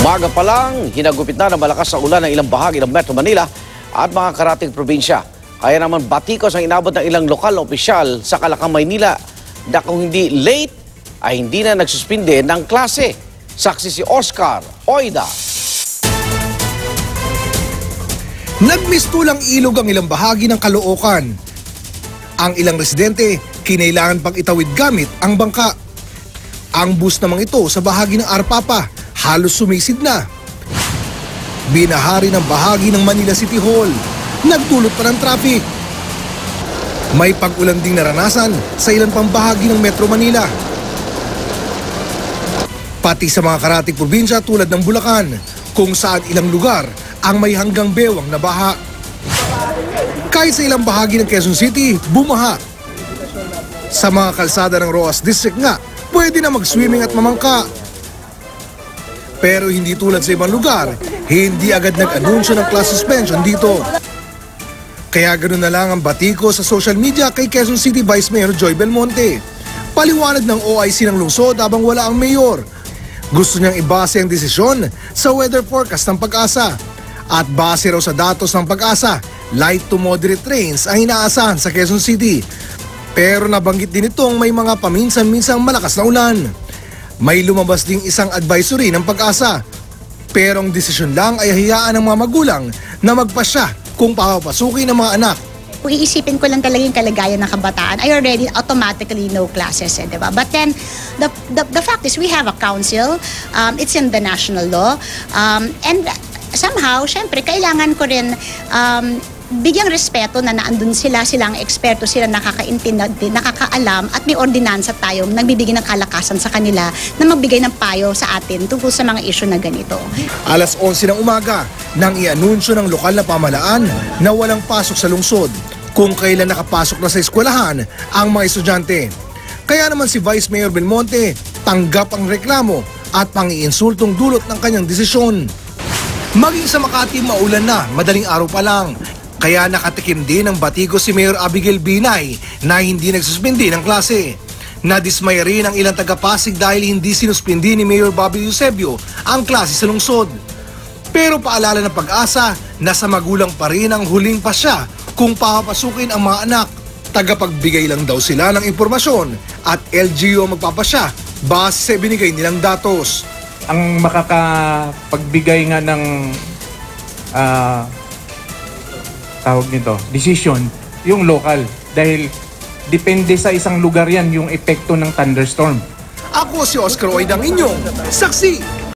Umaga pa lang, hinagupit na ng malakas na ulan ng ilang bahagi ng Metro Manila at mga karating probinsya. Kaya naman batikos ang inabot ng ilang lokal na opisyal sa Calacang, Maynila na kung hindi late ay hindi na nagsuspinde ng klase. Saksi si Oscar Oida. Nagmistulang ilog ang ilang bahagi ng Caloocan. Ang ilang residente, kinailangan pang itawid gamit ang bangka. Ang bus namang ito sa bahagi ng Arpapa, halos sumisid na. Binahari ng bahagi ng Manila City Hall, nagdulot pa ng traffic. May pag-ulan ding naranasan sa ilang pang bahagi ng Metro Manila. Pati sa mga karating probinsya tulad ng Bulacan, kung saan ilang lugar ang may hanggang bewang na baha. Kahit sa ilang bahagi ng Quezon City, bumaha. Sa mga kalsada ng Roas District nga, pwede na mag-swimming at mamangka. Pero hindi tulad sa ibang lugar, hindi agad nag-anunsyo ng class suspension dito. Kaya ganoon na lang ang batiko sa social media kay Quezon City Vice Mayor Joy Belmonte. Paliwanag ng OIC ng lungsod habang wala ang mayor. Gusto niyang ibase ang desisyon sa weather forecast ng Pag-asa. At base raw sa datos ng Pag-asa, light to moderate rains ang inaasahan sa Quezon City. Pero nabanggit din itong may mga paminsan-minsang malakas na ulan. May lumabas ding isang advisory ng Pag-asa. Pero ang desisyon lang ay hayaan ng mga magulang na magpasya kung papapasukin ng mga anak. Kung iisipin ko lang talaga yung kalagayan ng kabataan, I already automatically know classes, diba? But then, the fact is we have a council, it's in the national law, and somehow, syempre, kailangan ko rin bigyang respeto na naandun silang eksperto, sila nakakaintindi, nakakaalam at may ordinansa tayo nagbibigay ng kalakasan sa kanila na magbigay ng payo sa atin tungkol sa mga issue na ganito. Alas 11 ng umaga nang i-anunsyo ng lokal na pamahalaan na walang pasok sa lungsod kung kailan nakapasok na sa eskwelahan ang mga estudyante. Kaya naman si Vice Mayor Belmonte tanggap ang reklamo at pang-iinsultong dulot ng kanyang desisyon. Maging sa Makati, maulan na, madaling araw pa lang. Kaya nakatikim din ng batiko si Mayor Abigail Binay na hindi nagsuspindi ng klase. Nadismaya rin ang ilang taga-Pasig dahil hindi sinuspindi ni Mayor Bobby Eusebio ang klase sa lungsod. Pero paalala ng Pag-asa, nasa magulang pa rin ang huling pasya kung papapasukin ang mga anak. Tagapagbigay lang daw sila ng impormasyon at LGU magpapasya base sa binigay nilang datos. Ang makakapagbigay nga ng tawag nito, decision, yung local. Dahil depende sa isang lugar yan yung epekto ng thunderstorm. Ako si Oscar Oidang inyong saksi.